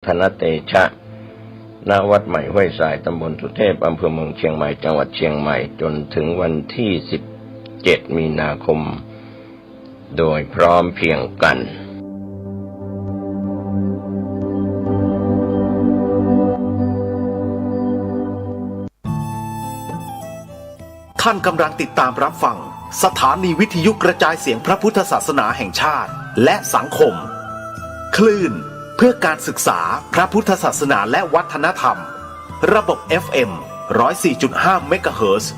คณะเตชะณวัดใหม่ห้วยสายตำบลสุเทพอำเภอเมืองเชียงใหม่จังหวัดเชียงใหม่จนถึงวันที่17มีนาคมโดยพร้อมเพรียงกันท่านกำลังติดตามรับฟังสถานีวิทยุกระจายเสียงพระพุทธศาสนาแห่งชาติและสังคมคลื่นเพื่อการศึกษาพระพุทธศาสนาและวัฒนธรรมระบบ FM 104.5 เมกะเฮิรตซ์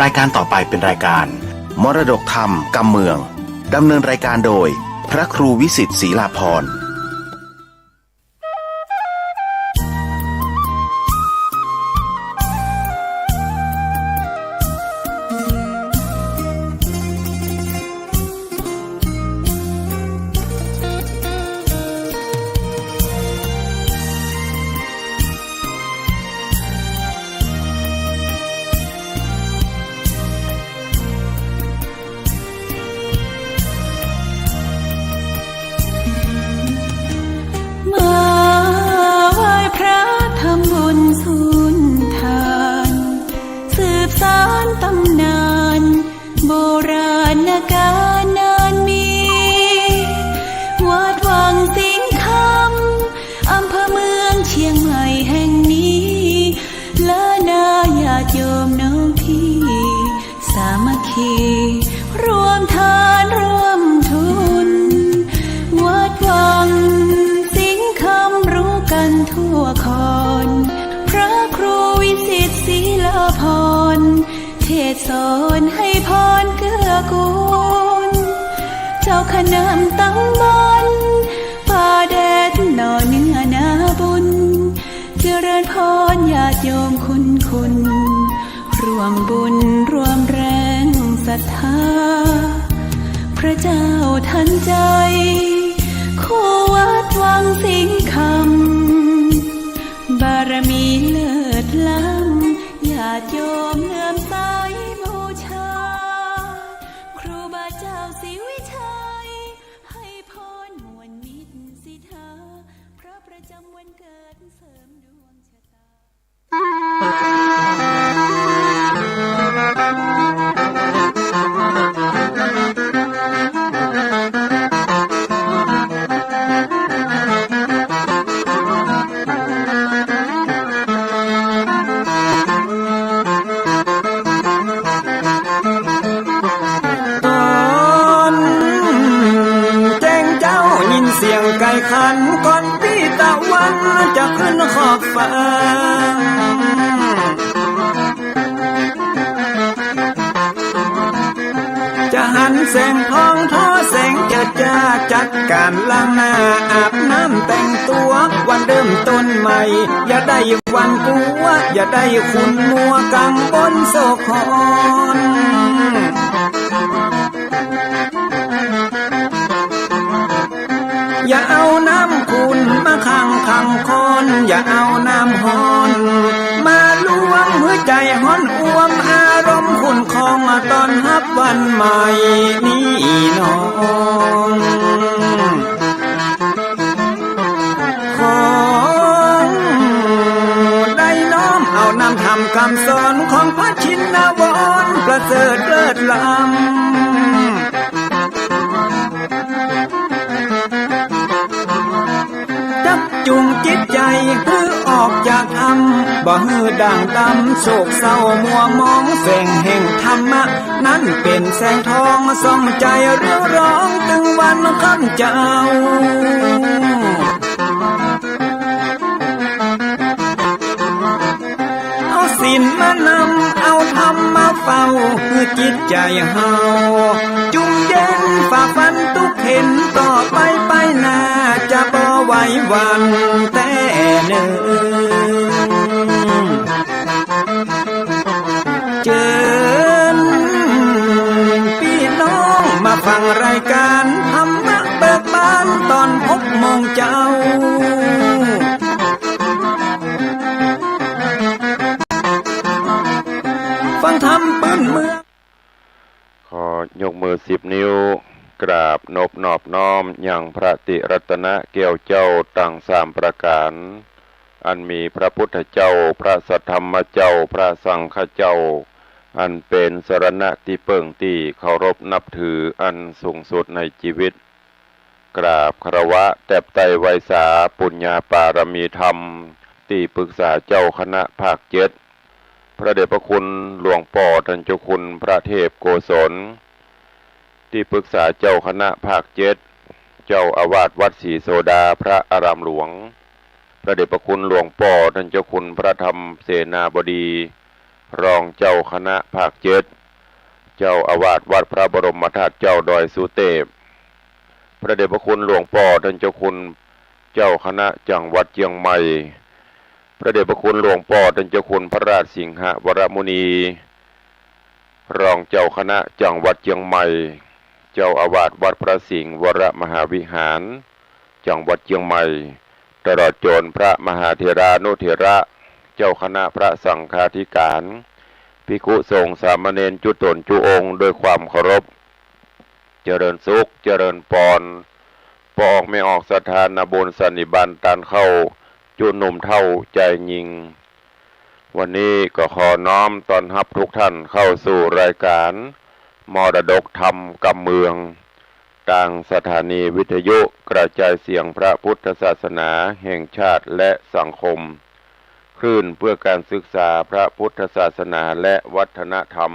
รายการต่อไปเป็นรายการมรดกธรรมกำเมืองดำเนินรายการโดยพระครูวิสิทธิ์ศรีลาภรณ์ร่วมทานร่วมทุนวัดวังสิงห์คำรู้กันทั่วคอนพระครูวิสิทธิ์ศรีลาภรณ์เทศสอนให้พรเกื้อกูลเจ้าคณะตำบลป่าแดดหน่อเนื้อนาบุญเจริญพรญาติโยมคุณร่วมบุญร่วมแรงศรัทธาพระเจ้าทันใจคู่วัดวังสิงห์คำบารมีเลิศล้ำญาติโยมเลื่อมใสบูชาครูบาเจ้าศรีวิชัยให้พรมวลมิตรสิทธาพระประจำวันเกิดเสริมดวงชะตาเสียงไก่ขันก่อนพี่ตะวันจะขึ้นขอบฟ้าจะหันแสงทองทอแสงจะจ้าจัดการล้างหน้าอาบน้ำแต่งตัววันเริ่มต้นใหม่อย่าได้วันกลัวอย่าได้คุณมัวกังวลโศกหอนอย่าเอาน้ำขุ่นมาขังคอนอย่าเอาน้ำฮ้อนมาลวงหัวใจฮ้อนอ้วมอารมณ์ขุ่นคองมาตอนรับวันใหม่นี้น้องของได้น้อมเอานำทำคำสอนของพระชินวรประเสริฐเลิศล้ำจุงจิตใจฮือออกจากธรรมบ่ฮือด่างดำโศกเศร้ามัวมองแสงแห่งธรรมะนั้นเป็นแสงทองส่องใจเรื่องร้องตึงวันค่ำเจ้าเอาศีลมานำเอาธรรมมาเฝ้าคือจิตใจเฮาจุงเย็นฝ่าฟันทุกเห็นต่อไปหน้าจะบ่ไหววันแต่หนึ่งเชิญพี่น้องมาฟังรายการธรรมะเบิกบานตอน6 โมงเจ้าฟังธรรมปื้นเมือง ขอยกมือ10 นิ้วกราบ นบนอบน้อมอย่างพระติรัตนะแก้วเจ้าตั้งสามประการอันมีพระพุทธเจ้าพระสัทธรรมเจ้าพระสังฆเจ้าอันเป็นสรณะที่เปิ่งที่เคารพนับถืออันสูงสุดในชีวิตกราบคารวะแตบไตไวสาปุญญาปารมีธรรมที่ปรึกษาเจ้าคณะภาคเจ็ดพระเดชพระคุณหลวงพ่อท่านเจ้าคุณพระเทพโกศลที่ปรึกษาเจ้าคณะภาคเจ็ดเจ้าอาวาสวัดศรีโสดาพระอารามหลวงพระเดชพระคุณหลวงพ่อท่านเจ้าคุณพระธรรมเสนาบดีรองเจ้าคณะภาคเจ็ดเจ้าอาวาสวัดพระบรมธาตุเจ้าดอยสุเทพพระเดชพระคุณหลวงพ่อท่านเจ้าคุณเจ้าคณะจังหวัดเชียงใหม่พระเดชพระคุณหลวงพ่อท่านเจ้าคุณพระราชสิงหวรมุนีรองเจ้าคณะจังหวัดเชียงใหม่เจ้าอาวาสวัดพระสิงห์วรมหาวิหารจังหวัดเชียงใหม่ตลอดจนพระมหาเถรานุเถระเจ้าคณะพระสังฆาธิการภิกขุสงฆ์สามเณรจุตนจุองค์ด้วยความเคารพเจริญสุขเจริญปอนปอกไม่ออกสถานบุญสันนิบาตตันเข้าจุหนุ่มเท่าใจยิงวันนี้ก็ขอน้อมต้อนรับทุกท่านเข้าสู่รายการมรดกธรรมกำเมืองทางสถานีวิทยุกระจายเสียงพระพุทธศาสนาแห่งชาติและสังคมคลื่นเพื่อการศึกษาพระพุทธศาสนาและวัฒนธรรม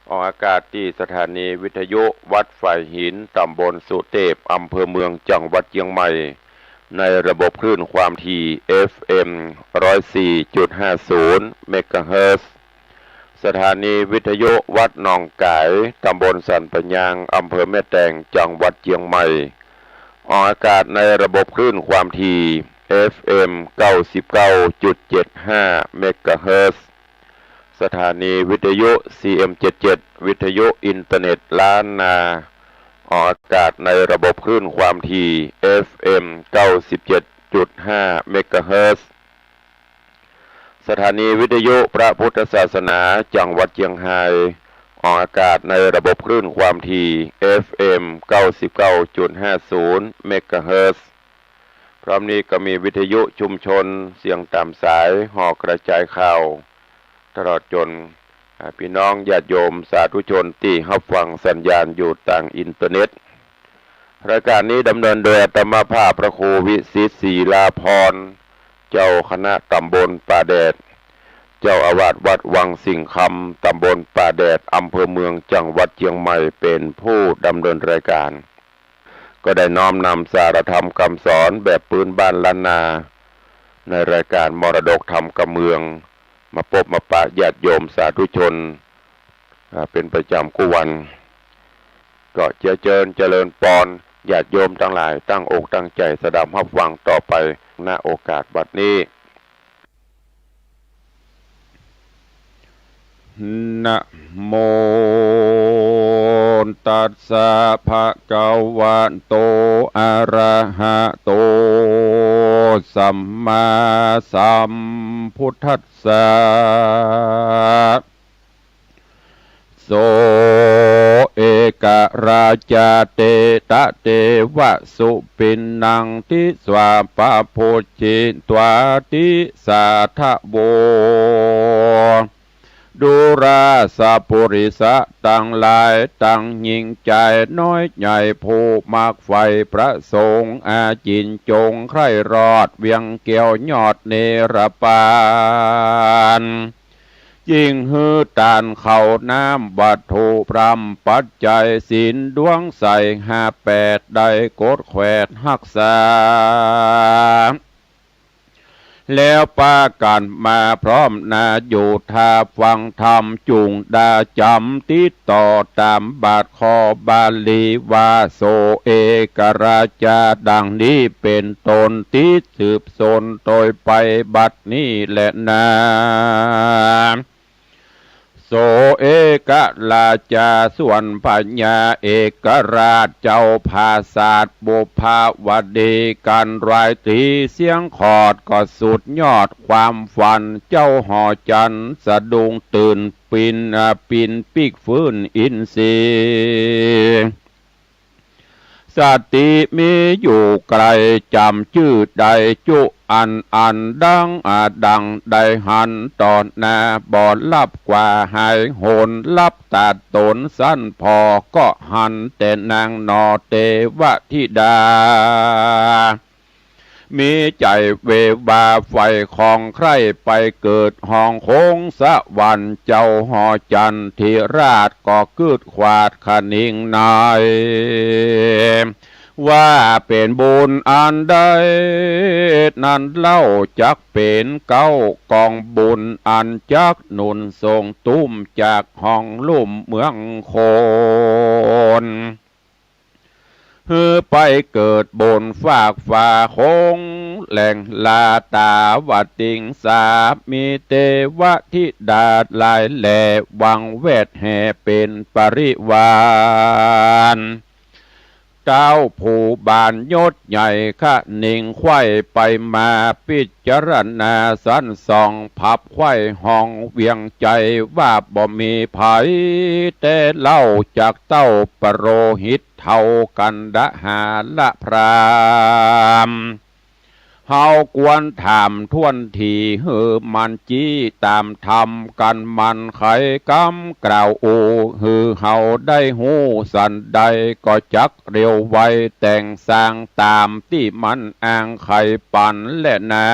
ออกอากาศที่สถานีวิทยุวัดฝ่ายหินตำบลสุเทพอำเภอเมืองจังหวัดเชียงใหม่ในระบบคลื่นความถี่ FM 104.50 เมกะเฮิรตซ์สถานีวิทยุวัดหนองกายตำบลสันปะยางอำเภอแม่แตงจังหวัดเชียงใหม่ออกอากาศในระบบคลื่นความถี่ FM 99.75 เมกะเฮิรตซ์สถานีวิทยุ CM77 วิทยุอินเทอร์เน็ตล้านนาออกอากาศในระบบคลื่นความถี่ FM 97.5 เมกะเฮิรตซ์สถานีวิทยุพระพุทธศาสนาจังหวัดเชียงรายออกอากาศในระบบคลื่นความถี่ FM 99.50 เมกะเฮิรตซ์พร้อมนี้ก็มีวิทยุชุมชนเสียงตามสายห่อกระจายข่าวตลอดจนพี่น้องญาติโยมสาธุชนที่รับฟังสัญญาณอยู่ต่างอินเทอร์เน็ตรายการนี้ดำเนินโดยอาตมาภาพพระครูวิสิตศรีลาภรณ์เจ้าคณะตำบลป่าแดดเจ้าอาวาสวัดวังสิงคำตำบลป่าแดดอำเภอเมืองจังหวัดเชียงใหม่เป็นผู้ดำเนินรายการก็ได้น้อมนำสารธรรมคำสอนแบบพื้นบ้านล้านนาในรายการมรดกธรรมกำเมืองมาพบมาปะญาติโยมสาธุชนเป็นประจำกู้วันก็เจริญปอนญาติโยมทั้งหลายตั้งอกตั้งใจสดับรับฟังต่อไปณโอกาสบัดนี้นะโมตัสสะภะคะวะโตอะระหะโตสัมมาสัมพุทธัสสะโสเอกราชาเตตะเตวะสุปินนังทิสวาปะโพจิตวาติสาทะโวดูราสะปุริสะตั้งหลายตั้งยิ่งใจน้อยใหญ่ผู้มากไฟพระสงฆ์อาจินจงใคร่รอดเวียงเกี่ยวยอดเนรปานยิ่งฮือตานเขาน้ำบัตถุพรำปัจจัยศีลดวงใส58ได้กดแขวดหักษาแล้วปากันมาพร้อมนาอยู่ท่าฟังธรรมจุงดาจำติดต่อตามบาทคอบาลีวาโสเอกราชาดังนี้เป็นตนติดสืบสนโดยไปบัดนี้แหละนาโสเอกราชาส่วนปัญญาเอกราชเจ้าภาศาสตร์บุพาวดีกันรายตีเสียงขอดก็สุดยอดความฝันเจ้าหอจันสะดุ้งตื่นปินปิกฟื้นอินทรีย์ สติมีอยู่ไกลจำชื่อใดจุอันดังใดหันตอนนาบอดลับกว่าหายโหนลับตัดตนสั้นพอก็หันแต่นางนอเตวธิดามีใจเววาไฟของใครไปเกิดห้องโค้งสะวันเจ้าหอจันทิราชก็กึดขวาดขนิ่งนายว่าเป็นบุญอันใดนั้นเล่าจักเป็นเก้ากองบุญอันจักหนุนส่งตุ้มจากห้องลุ่มเมืองโคนไปเกิดบนฝากฝ่าคงแหล่งลาตาวติงสามีเทวธิดาหลายแหล่วังเวทแห่เป็นปริวารเจ้าผู้บานยศใหญ่ข้านิ่งไข่ไปมาพิจารณาสันส่องพับไข่ห้องเวียงใจว่าบ่มีภัยแต่เล่าจากเต้าปโรหิตเท่ากันดะหาละพรามเฮากวนถามท่วนทีเฮือมันจี้ตามทำกันมันไขกำกล่าวโอฮือเฮาได้หูสันใดก็จักเร็วไวแต่งสร้างตามที่มันอ้างไขปันและนา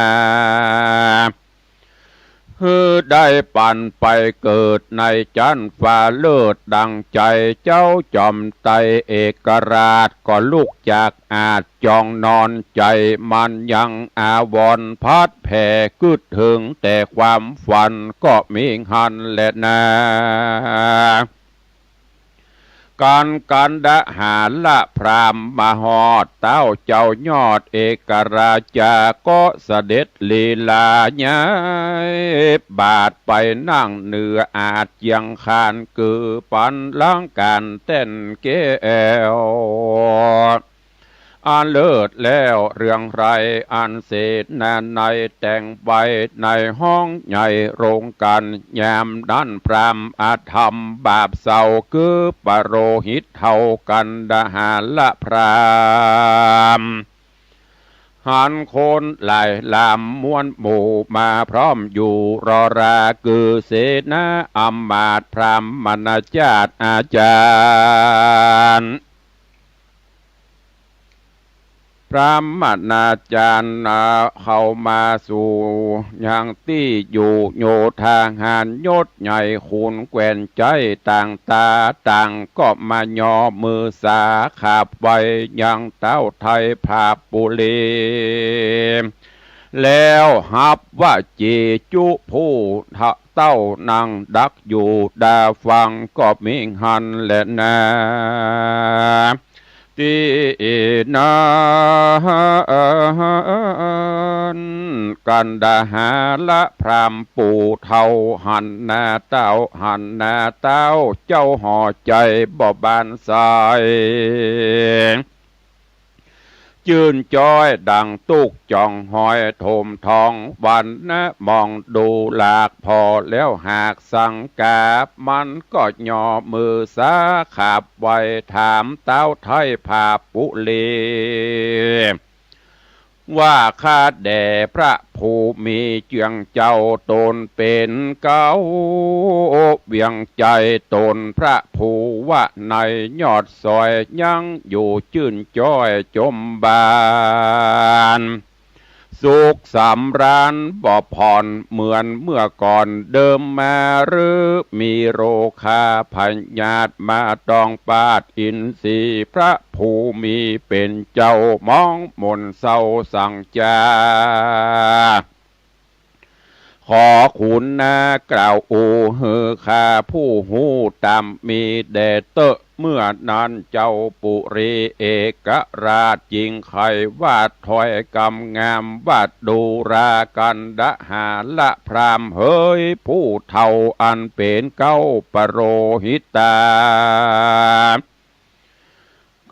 ได้ปันไปเกิดในจันฟ้าเลิศดังใจเจ้าจอมไตเอกราชก็ลุกจากอาจจองนอนใจมันยังอาวรณ์พัดแผ่กึดถึงแต่ความฝันก็มีหันและนาการดะหาละพรามมาหอดเต้าเจ้ายอดเอกราชาก็เสด็จลีลาญายบาดไปนั่งเหนืออาจยังคานคือปันล้างการเต้นเกวอันเลิศแล้วเรื่องไรอันเศษแนนในแต่งใบในห้องใหญ่โรงกันยามดันพรามอาธรรมบาปเศร้าคือปโรหิตเท่ากันดาหาละพรามหันโคนไหลลามมวนหมู่มาพร้อมอยู่รอราคือเสนาอำมาตย์พรามมณจารย์อาจารย์พระมนาจารย์เข้ามาสู่อย่างที่อยู่โยทางหานยศใหญ่ขุนแกวนใจต่างตาต่างก็มาย่อมือสาขาบไว้ยังเต้าไทยภาปุรีแล้วหับว่าจีจุผู้เต้านั่งดักอยู่ดาฟังก็มิงหันและนาตีนากันดาหาละพรามปู่เท่าหันนาเต้าหันนาเต้าเจ้าห่อใจบ่บานสายจื่นจ้อยดังตุกจ่องหอยโถมทองวันนะมองดูหลากพอแล้วหากสังกาบมันก็ย่อมือสาขาบไว้ถามเต้าไทยภาปุลีว่าข้าแด่พระผู้มีเจียงเจ้าตนเป็นเก้าเวียงใจตนพระผู้ว่าในยอดซอยยังอยู่จื่นจ้อยจมบานสุขสำราญบ่ผ่อนเหมือนเมื่อก่อนเดิมมาหรือมีโรคาพญาตมาตองปาดอินทรีพระผู้มีเป็นเจ้ามองมนเศร้าสั่งจาขอคุณนากล่าวอูฮือข้าผู้หูตามมีแด่เตอะเมื่อนั้นเจ้าปุรีเอกราชจิงไขวาดถอยกำงามวาดดูรากันดะหาละพรามเฮยผู้เท่าอันเป็นเก้าปโรหิตา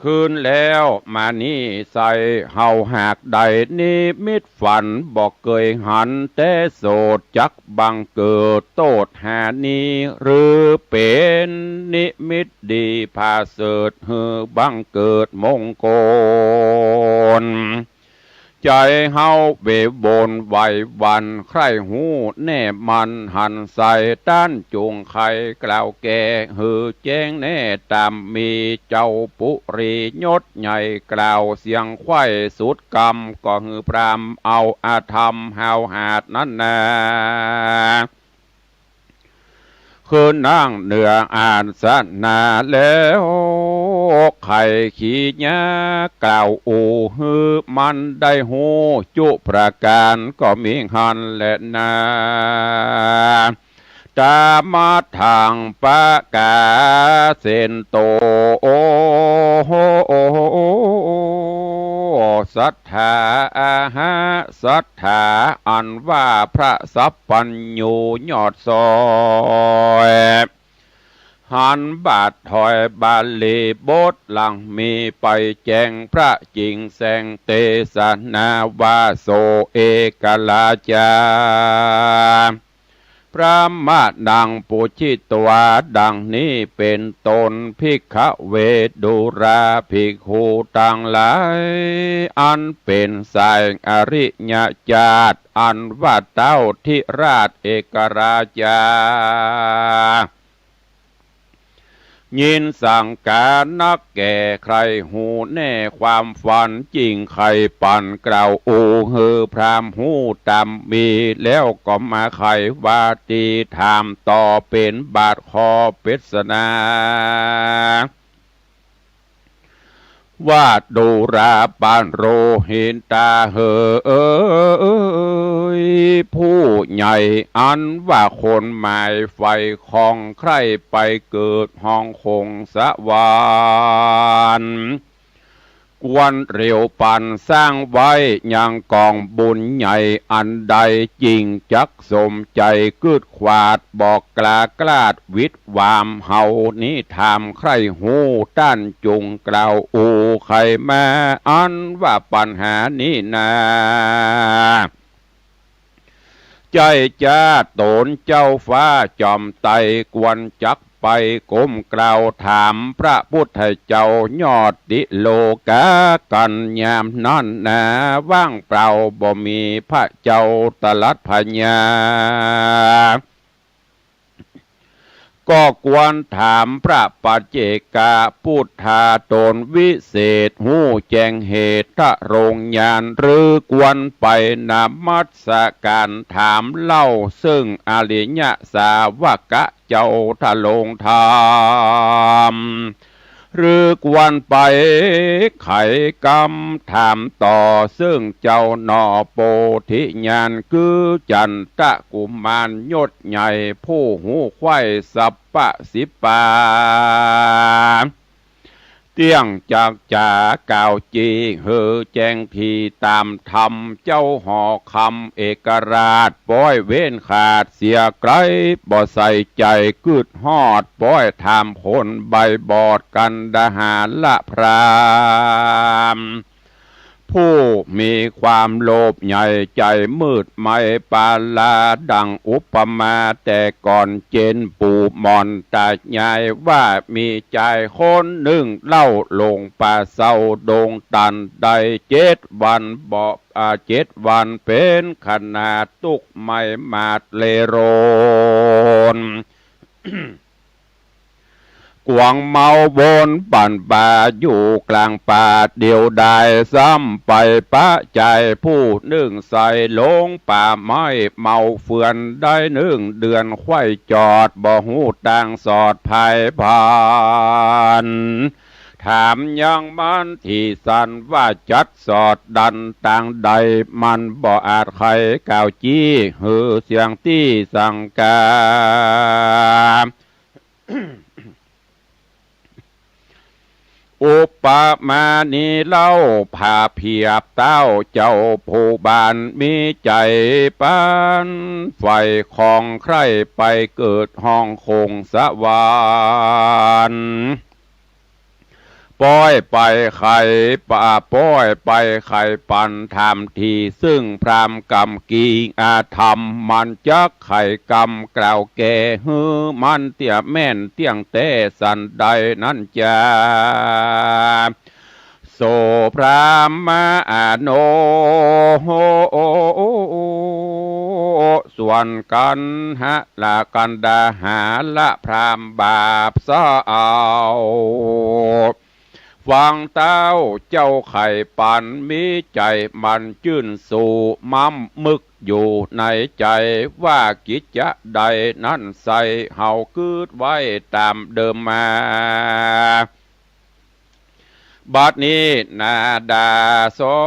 คืนแล้วมานี่ใส่เฮาหากใดนิมิตฝันบอกเคยหันแต่โสดจักบังเกิดโตดหานี้หรือเป็นนิมิตดีพาเสดเฮือบังเกิดมงคลใจเฮาเบบนไหววันใครหูแน่มันหันใส่ต้านจุงไข่กล่าวแก่หือแจ้งแน่ตามมีเจ้าปุรียศใหญ่กล่าวเสียงไข่สุดกรรมก็หือพรามเอาอาธรรมหาวหาดนั้นนาคืนนั่งเหนืออ่านสนาแล้วไข่ขี้ยากล่าวอูฮือมันได้หูจุประการก็มีหันและนาตามาทางปะกาเซนโตโอศรัทธาศรัทธาอันว่าพระสัพพัญญูยอดซอยหันบาทถอยบาลีบทหลังมีไปแจงพระจริงแสงเตสนาวาโสเอกลาจาพระมาดังปุชิตวาดังนี้เป็นตนภิกขเวดุราภิกขุต่างหลายอันเป็นสายอริยญาติอันว่าเต้าทิราชเอกราชายินสั่งการนักแก่ใครหูแน่ความฝันจริงใครปั่นกล่าวโอเฮอพรามหูตำมีแล้วก็มาไขว่าตีถามต่อเป็นบาทคอปริศนาว่าดูราปานโรหินตาเหยผู้ใหญ่อันว่าคนหมายไฟของใครไปเกิดห้องคงสวรรค์กวนเรียวปันสร้างไว้ยังกองบุญใหญ่อันใดจริงจักสมใจกึดขวาดบอกกล้ากลาดวิทวามเฮานี้ถามใครหูต้านจุงกล่าวอูใครมาอันว่าปัญหานี้นาใจจ้าโตนเจ้าฟ้าจอมไตกวนจักไปก้มกล่าวถามพระพุทธเจ้ายอดดิโลกากันยามนั้นนาว่างเปล่าบ่มีพระเจ้าตรัสพญาก็ควรถามพระปัจเจกาพุทธาตนวิเศษหูแจงเหตุโรงญาณหรือกวนไปนมัสการถามเล่าซึ่งอริยสาวกะเจ้าทะลงธรรมหรือกวนไปไขกรรมถามต่อซึ่งเจ้าหนอโปธิญาณคือจันตะกุมารยศใหญ่ผู้หูไข่สัพปะสิปาเตี้ยงจากจาก่าวจีเฮอแจงทีตามธรรมเจ้าหอคำเอกราชป้อยเว้นขาดเสียไกลบ่ใส่ใจกึดฮอดป้อยถามผลใบบอดกันดาหารละพรามผู้มีความโลภใหญ่ใจมืดไม่ปาลาดังอุปมาแต่ก่อนเจนปู่มอนตาใหญ่ว่ามีใจคนหนึ่งเล่าลงป่าเศร้าดงตันได้7 วันบอก7 วันเป็นขนาดตุกไม่มาดเลโรน กวางเมาบนปั่นป่าอยู่กลางป่าเดียวดายซ้ำไปปะใจผู้หนึ่งใส่ลงป่าไม้เมาเฟือนได้1 เดือนไข่จอดบ่หูต่างสอดภายผ่านถามยังมันที่สันว่าจัดสอดดันต่างใดมันบ่อาจใครกล่าวจี้หือเสียงที่สังกาอุปมาณีเล่าผาเพียบเต้าเจ้าผู้บานมีใจปันไฟของใครไปเกิดห้องคงสวรรค์ป ป้อยไปไข่ป่าป้อยไปไข่ปันทำทีซึ่งพรามกรรมกีอาธรรมมันจักไข่กรรมกล่าวแก่ฮือมันเตี่ยแม่นเตียงเตสันใดนั่นจาโสพรามมาโนส่วนกันหะละกันดาหาละพรามบาปซาเอาฟังเต้าเจ้าไข่ปันมีใจมันจื่นสู่มั่มมึกอยู่ในใจว่ากิจจะใดนั่นใส่เฮาคืดไว้ตามเดิมมาบัดนี้นาดาซอ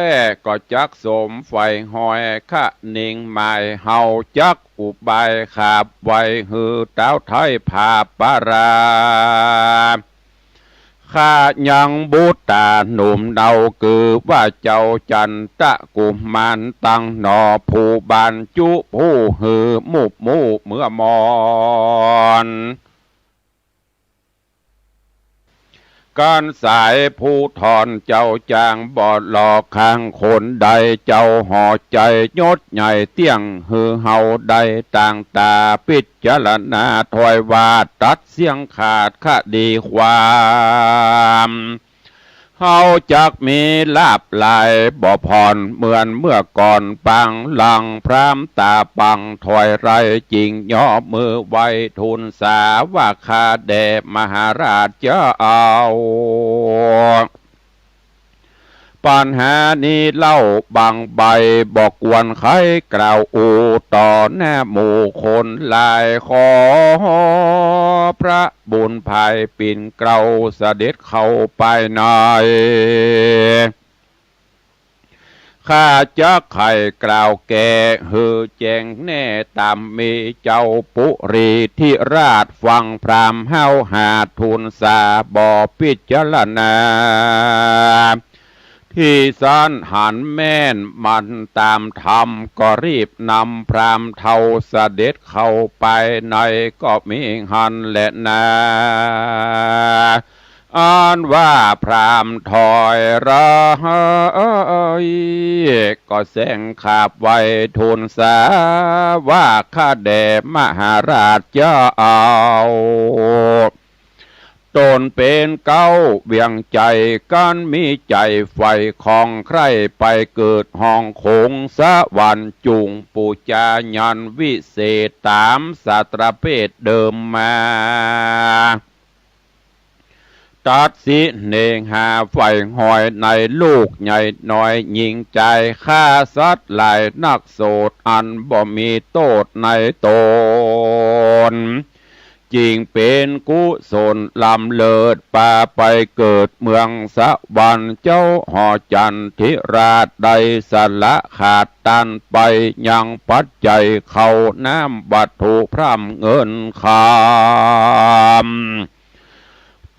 ยก็จักสมไฟหอยขะนิ่งหมายเฮาจักอุบายขาบไว้หือเต้าไทยผาปาราข้ายังบูตาหนุ่มเดาคือว่าเจ้าจันตะกุมารตั้งหนอผู้บานจุผู้หือมุบมูเมื่อมอนการสายผู้ถอนเจ้าจางบอดหลอกข้างคนใดเจ้าห่อใจยศใหญ่เตี้ยงหือเฮาใดต่างตาปิจารณาถอยวาดตัดเสียงขาดคดีความเฮาจักมีลาบลายบ่พรเหมือนเมื่อก่อนปังหลังพรามตาปังถอยไรจริงย่อมือไว้ทูลสาว่าข้าแด่มหาราชจะเอาปัญหานี้เล่าบางใบบอกวนใครกล่าวอูต่อหน้าหมู่คนลายขอพระบุญภายปิ่นเกลาเสด็จเข้าไปในข้าจะไข่กล่าวแก่หือแจงแน่ตามมีเจ้าปุรีที่ราชฟังพรามเฮาหาทูลสาบ่อพิจารณาที่สานหันแม่นมันตามธรรมก็รีบนำพรามเท่าเสด็จเข้าไปในก็มีหันและนาอ่านว่าพรามถอยระก็แสงขาบไว้ทูลสาว่าข้าแด่มหาราชจะเอาตนเป็นเก้าเวียงใจกันมีใจไฟของใครไปเกิดห้องคงสวรรค์จุงปูจายันวิเศษตามสาตรเพศเดิมมาตัดสิเนงหาไฟหอยในลูกใหญ่น้อยยิงใจฆ่าสัตว์หลายนักโสดอันบ่มีโทษในตนจริงเป็นกุศลลำเลิศป่าไปเกิดเมืองสวรรค์เจ้าหอจันทิราชใดสละขาดตันไปยังปัจจัยเขาน้ำวัตถุพร่ำเงินคำ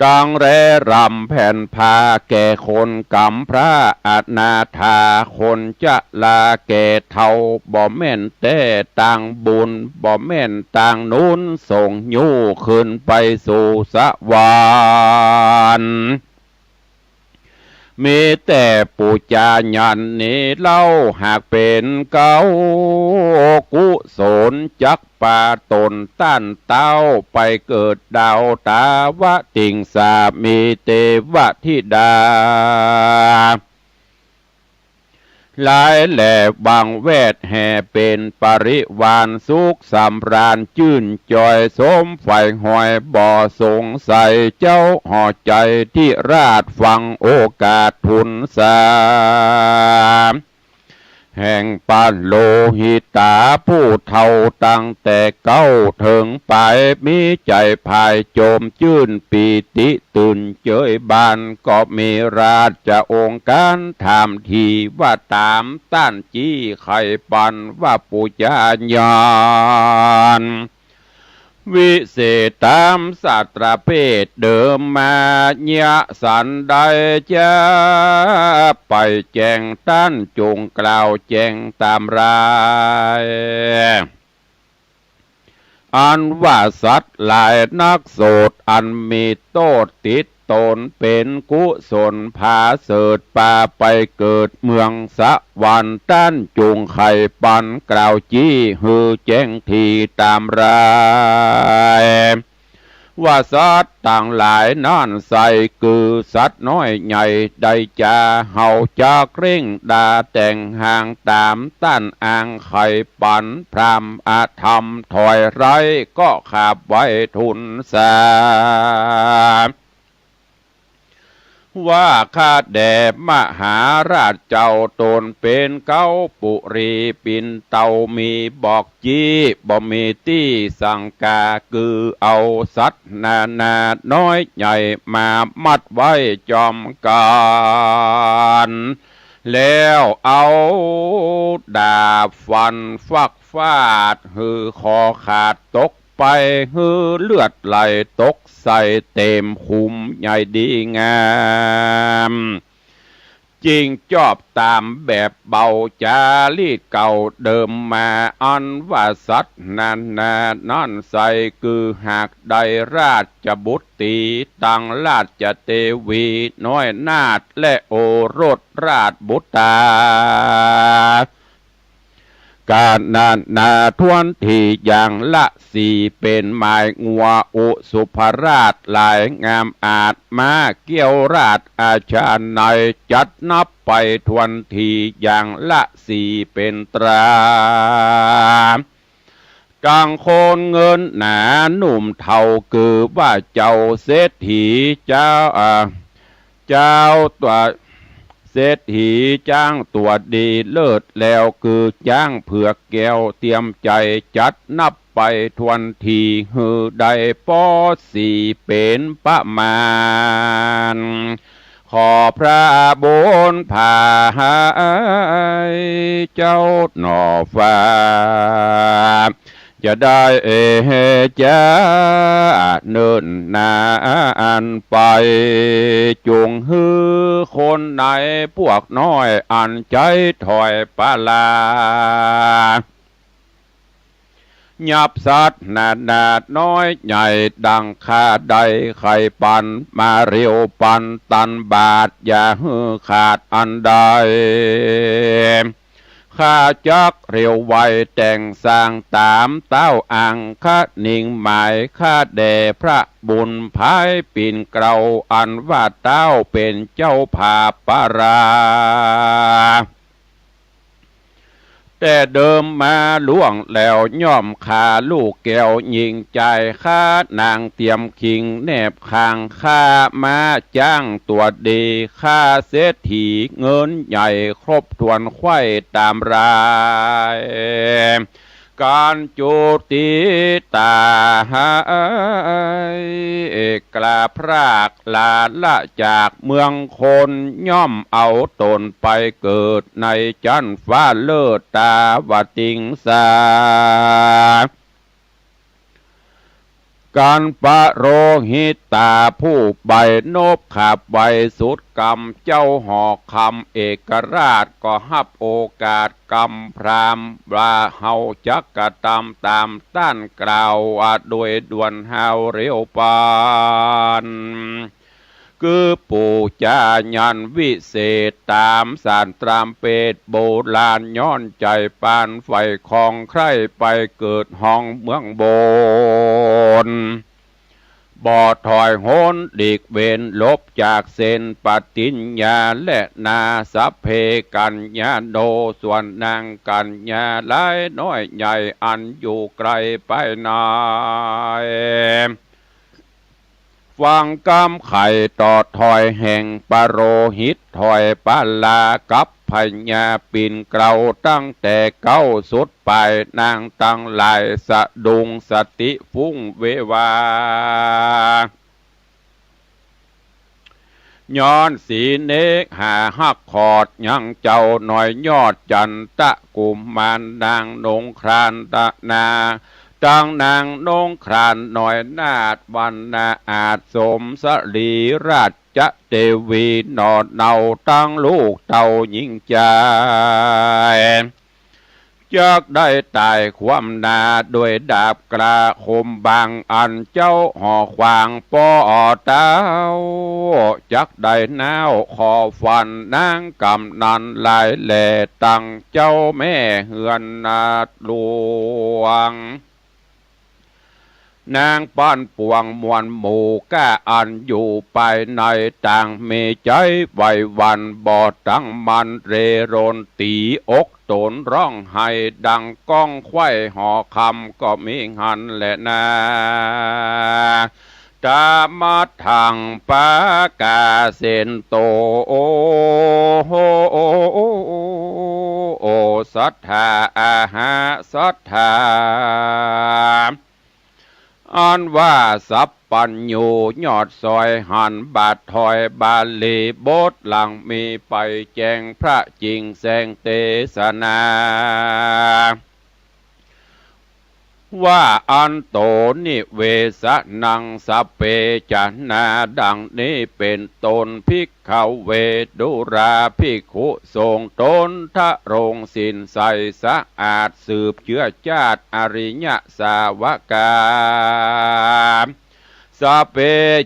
ตังแรรำแผ่นพาแก่คนกำพระอนาถาคนจะลาแก่เท่าบ่แม่นแต่ต่างบุญบ่แม่นต่างนู้นส่งยู่ขึ้นไปสู่สวรรค์มีแต่ปุจายันนี้เล่าหากเป็นเก้ากุศลจักป่าตนต้านเต้าไปเกิดดาวตาวะติงสามีเทวธิดาหลายแหล่บางแวดแห่เป็นปริวานสุขสำราญชื่นจอยสมไฟหอยบ่อสงสัยเจ้าห่อใจที่ราชฟังโอกาสทุนสาแห่งปาโลหิตาผู้เท่าตั้งแต่เก้าถึงไปมีใจภายโจมชื่นปีติตื่นเจยบานก็มีราชองค์การถามทีว่าตามต้านจี้ไข่ปันว่าปุจาญาณวิเศษตามศาสตราเพศเดิมมาญะสันใดจะไปแจงต้านจงกล่าวแจงตามรายอันว่าสัตว์หลายนักโสดอันมีโทษติด ตนเป็นกุศลพาเสดป่าไปเกิดเมืองสวรรค์ต้านจุงไข่ปันกล่าวจี้ฮือแจ้งทีตามรายว่าสัตว์ต่างหลายนั่นใส่คือสัตว์น้อยใหญ่ได้จะเห่าจากเร่งดาแต่งห่างตามต้านอ่างไข่ปันพรามอาธรรมถอยไรก็ขาบไว้ทุนสาว่าข้าแด่มหาราชเจ้าตนเป็นเก้าปุรีปินเตามีบอกจี้บ่มีตี้สังกาคือเอาสัตว์นาน้อยใหญ่มามัดไว้จอมกันแล้วเอาดาบฟันฟักฟาดหือคอขาดตกไปหือเลือดไหลตกใส่เต็มคุมใหญ่ดีงามจริงจอบตามแบบเบาจารีตเก่าเดิมมาอันว่าสัตว์นั่นใส่คือหากใดราชบุตรีตังราชเทวีน้อยนาถและโอรสราชบุตราการนาทวนที่อย่างละสี่เป็นหมายงัวอุสุภราชหลายงามอาจมาเกี่ยวราชอาชาในจัดนับไปทวนทีอย่างละสี่เป็นตรากลางโคนเงินหนาหนุ่มเท่าคือว่าเจ้าเศรษฐีเจ้าตัวเศรษฐีจ้างตัวดีเลิศแล้วคือจ้างเผือกแก้วเตรียมใจจัดนับไปทวนทีหือได้ปอสี่เป็นประมาณขอพระบุญพาเจ้าหน่อฟ้าจะได้จะเนินนานไปจงฮือคนไหนพวกน้อยอันใจถอยปาลายับสัตว์นาน้อยใหญ่ดังข้าใดไข่ปันมาเรียวปันตันบาทอย่าฮือขาดอันใดข้าจักเร็วไวแต่งสร้างตามเต้าอ่างข้านิ่งหมายข้าแด่พระบุญภายปิ่นเกลาอันว่าเต้าเป็นเจ้าภาปาราแต่เดิมมาล่วงแล้วย่อมขาลูกแก้วยิงใจข้านางเตรียมคิงแนบคางข้ามาจ้างตัวดีข้าเศรษฐีเงินใหญ่ครบถ้วนไข่ตามรายการจุติตาอกลาพรากลาละจากเมืองคนย่อมเอาตนไปเกิดในจันฟ้าเลิศตาวติงสาการปะโรหิตตาผู้ใบนบขับใบสุดกรรมเจ้าหอกคำเอกราชก็ฮับโอกาสกรรมพรามว่าเฮาจักกะตามต้านกล่าวโดยด่วนเฮาเร็วปานคือปู่จายันวิเศษตามสารตรามเปตโบราณย้อนใจปานไฟของใครไปเกิดห้องเมืองโบนบ่อถอยโหนดีกเวนลบจากเส้นปฏิญญาและนาสัพเพกัญญาโดส่วนนางกัญญาหลายน้อยใหญ่อันอยู่ไกลไปนายฟังกำไข่ต่อถอยแห่งปโรหิตถอยปาลากับพญาปินเกลาตั้งแต่เก้าสุดไปนางตั้งหลายสะดุงสติฟุ้งเววาย้อนสีเนกหาหักขอดยังเจ้าหน่อยยอดจันตะกุมมานนางนงครานตะนาจังนางนงครานหน่อยนาดวันนาอาจสมสรีราชเทวีนอดเนาตั้งลูกเต่ายิ่งใจ จากได้ตายความนาโดยดาบกระคมบางอันเจ้าห่อขวางป้อเต้าจักได้นาวขอฟันนางกำนันหลายแหล่ตั้งเจ้าแม่เฮือนนาหลวงนางป้อนปวงมวลหมู่ก้าอันอยู่ไปในต่างมีใจไหววันบ่อตั้งมันเรโรนตีอกตนร้องไห้ดังก้องไข่หอคำก็มีหันแหละนาตามาทางปากาเซนโตโอโอสัทธาอาหาสัทธาอันว่าสัพปัญญูยอดซอยหันบาทถอยบาลีบทหลังมีไปแจงพระจริงแสงเตสนาว่าอันโตนิเวสนังสเปจนาดังนี้เป็นตนภิกขเวดุราภิกขุทรงตนทะรงสินใสสะอาดสืบเชื้อชาติอริยสาวกาสเป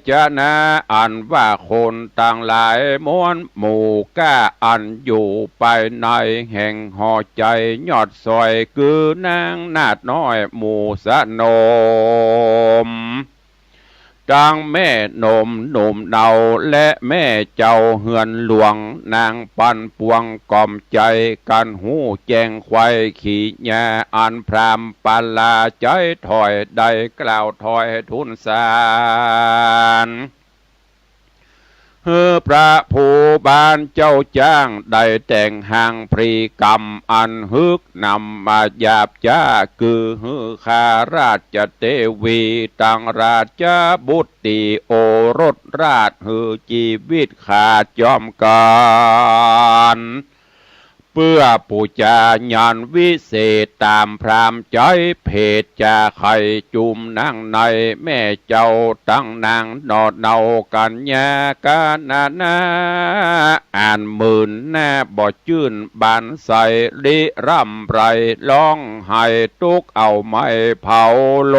จนาอันว่าคนต่างหลายม้วนหมู่ก้าอันอยู่ไปในแห่งหอใจยอดซอยคือนางนาดน้อยหมู่สะโนมดังแม่นมหนุ่มเนาและแม่เจ้าเฮือนหลวงนางปันปวงกล่อมใจกันหูแจงควายขี่แย่อันพรามปาลาใจถอยได้กล่าวถอยทุนสารพระผู้บานเจ้าจ้างได้แต่งหางพรีกรรมอันฮึกนำมาหยาบจ้าคือข้าราชเทวีตังราชบุตรีโอรสราชชีวิตขาดจอมกันเพื่อปูจาญาณวิเศษตามพรามใจเพศจาไข่จุมนั่งในแม่เจ้าตั้งนางนอดเนากันยากานานาอ่านหมื่นแน่บ่จื่นบานใสลิร่ำไรร้องไห้ตุกเอาไม้เผาโล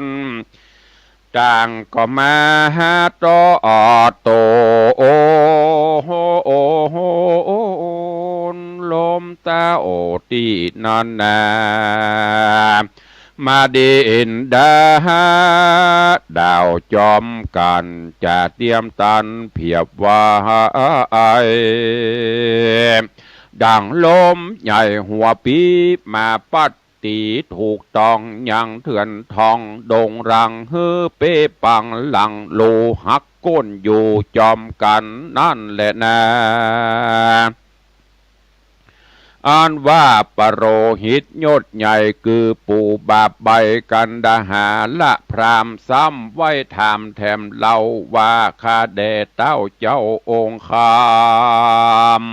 นต่างก็มาหาตอโตโอลมตาโอตีนันนามาดินดาดาวจอมกันจะเตรียมตันเพียบว่าไอดังลมใหญ่หัวปีมาปัดตีถูกต้องยังเถื่อนทองดงรังเป้ปังหลังโลหักก้นอยู่จอมกันนั่นแหละนะอันว่าปโรหิตยศใหญ่คือปู่บาปใบกันดาหาละพรามซ้ำไว้ถามแถมเล่าว่าข้าแด่เต้าเจ้าองค์คาม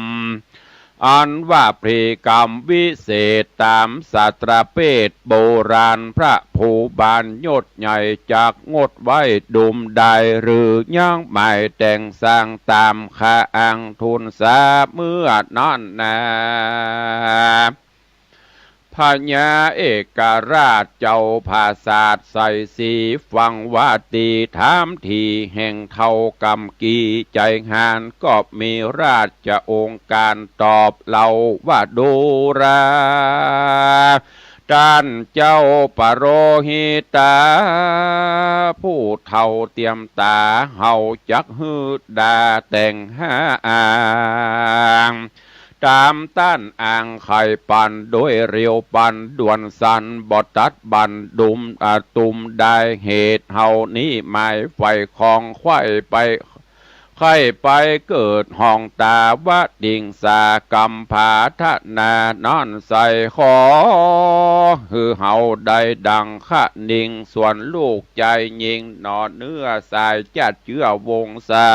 อันว่าพรีกรรมวิเศษตามศาสตราเพศโบราณพระผู้บานยศใหญ่จากงดไว้ดุมได้หรือย่างหมายแต่งสร้างตามข้าอังทุนสาเมื่อนั่นนาพญาเอกราชเจ้าภาษาทใส่สีฟังว่าตีถามทีแห่งเท่ากำกีใจหานก็มีราชองค์การตอบเล่าว่าดูราด้านเจ้าปโรหิตาผู้เท่าเตรียมตาเฮาจักฮืดดาแต่งหาอ่างตามต้านอ่างไข่ปันโดยเรียวปันด่วนสันบอตัดบันดุมตุมได้เหตุเฮานี้หมายไฟของไข่ไปไข่ไปเกิดห้องตาวะดิ่งสากำผาทนานอนใส่ขอเฮาได้ดังขะนิ่งส่วนลูกใจยิงนอนเนื้อสายจัดเชื่อวงศา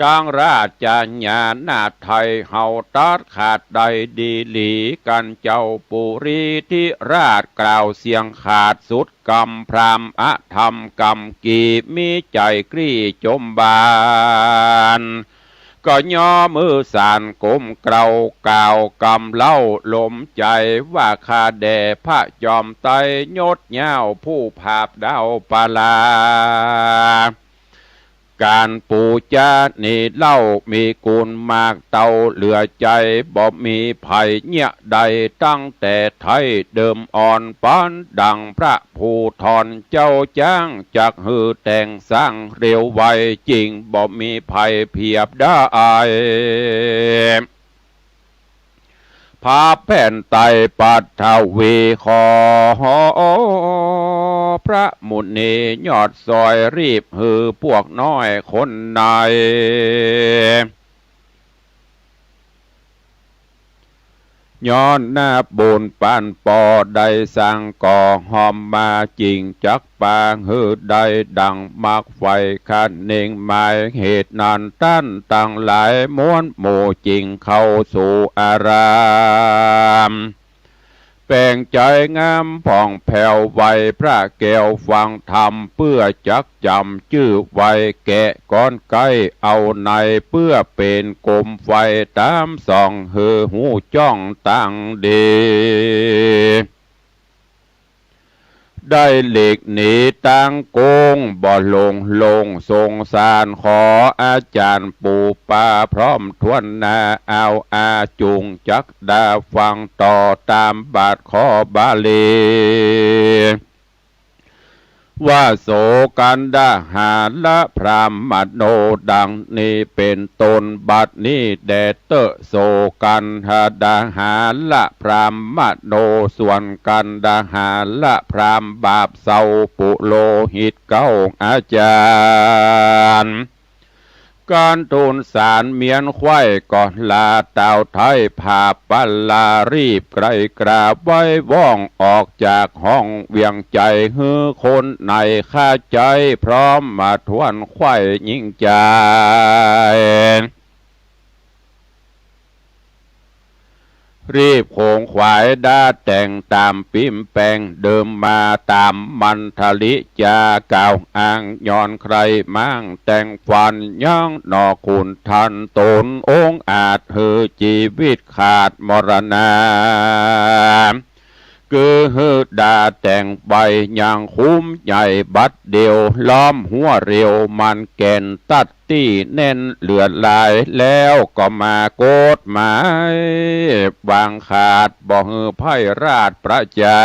จังราชญาณนาไทยเฮาตัดขาดใดดีหลีกันเจ้าปุรีที่ราชกล่าวเสียงขาดสุดกำพรามอธรรมกำกีมีใจกรี้จมบาน ก็ย่อมือสานกลมเกลากล่าวกำเล่าลมใจว่าคาแด่พระจอมไตรยศเย้าผู้ภาพดาวปาลาการปูจานี่เล่ามีกุลมากเต่าเหลือใจบ่มีภัยเนี่ยใดตั้งแต่ไทยเดิมอ่อนปานดังพระผู้ทอนเจ้าจ้างจากหือแต่งสร้างเร็วไวจริงบ่มีภัยเพียบได้พาแผ่นไตปัทวีขอพระมุนียอดซอยรีบหือพวกน้อยคนในย้อนหน้าบุญปานปอได้สร้างก่อหอมมาจริงจักปางหือได้ดังมากไฟคันเน่งหมายเหตุนานตั้นต่างหลายม้วนหมู่จริงเข้าสู่อารามแปลงใจงามผ่องแผ่วไวพระแก้วฟังธรรมเพื่อจักจำชื่อไวแกะก้อนไก่เอาในเพื่อเป็นกลมไฟตามส่องหือหูจ้องตั้งดีได้หลีกหนีตั้งโกงบ่ลงสงสารขออาจารย์ปู่ป่าพร้อมทวนนาเอาอาจุงจักดาฟังต่อตามบาทขอบาลีว่าโสกันดาหาละพรามมโนดังนี้เป็นตนบัดนี้แดเตอโสกันดาหาละพรามมโนส่วนกันดาหาละพรามบาปเศร้าปุโลหิตเก้าอาจารย์การทูลสารเมียนไข่ก่อนลาเต่าไทยผาปัลลารีบไกรกราบไว้ว่องออกจากห้องเวียงใจฮือคนในข้าใจพร้อมมาทวนไข่ยิ่งใจรีบโขงขวายด้าแต่งตามปิมแปงเดิมมาตามมันทลิจาก่าวอ้างย้อนใครมั่งแต่งฟันย่างนอคุณทันตนองอาจหือชีวิตขาดมรณาคือฮือดาแต่งใบอย่างคุ้มใหญ่บัดเดียวล้อมหัวเรียวมันแก่นตัดตี้แน่นเลือดลายแล้วก็มาโกดหมายวางขาดบ่ฮือไพราชประจา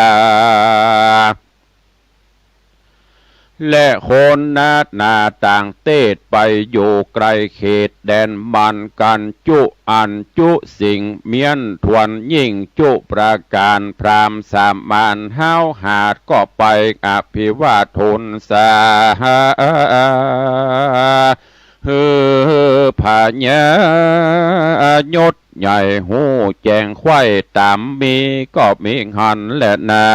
และคนนาต่างเตศไปอยู่ไกลเขตแดนมันกันจุอันจุสิ่งเมียนทวนยิ่งจุประการพรามสามานห้าวหาดก็ไปอภิวาทุนสาฮือผาญายศใหญ่หูแจงไข่ตามมีก็มีหันและนา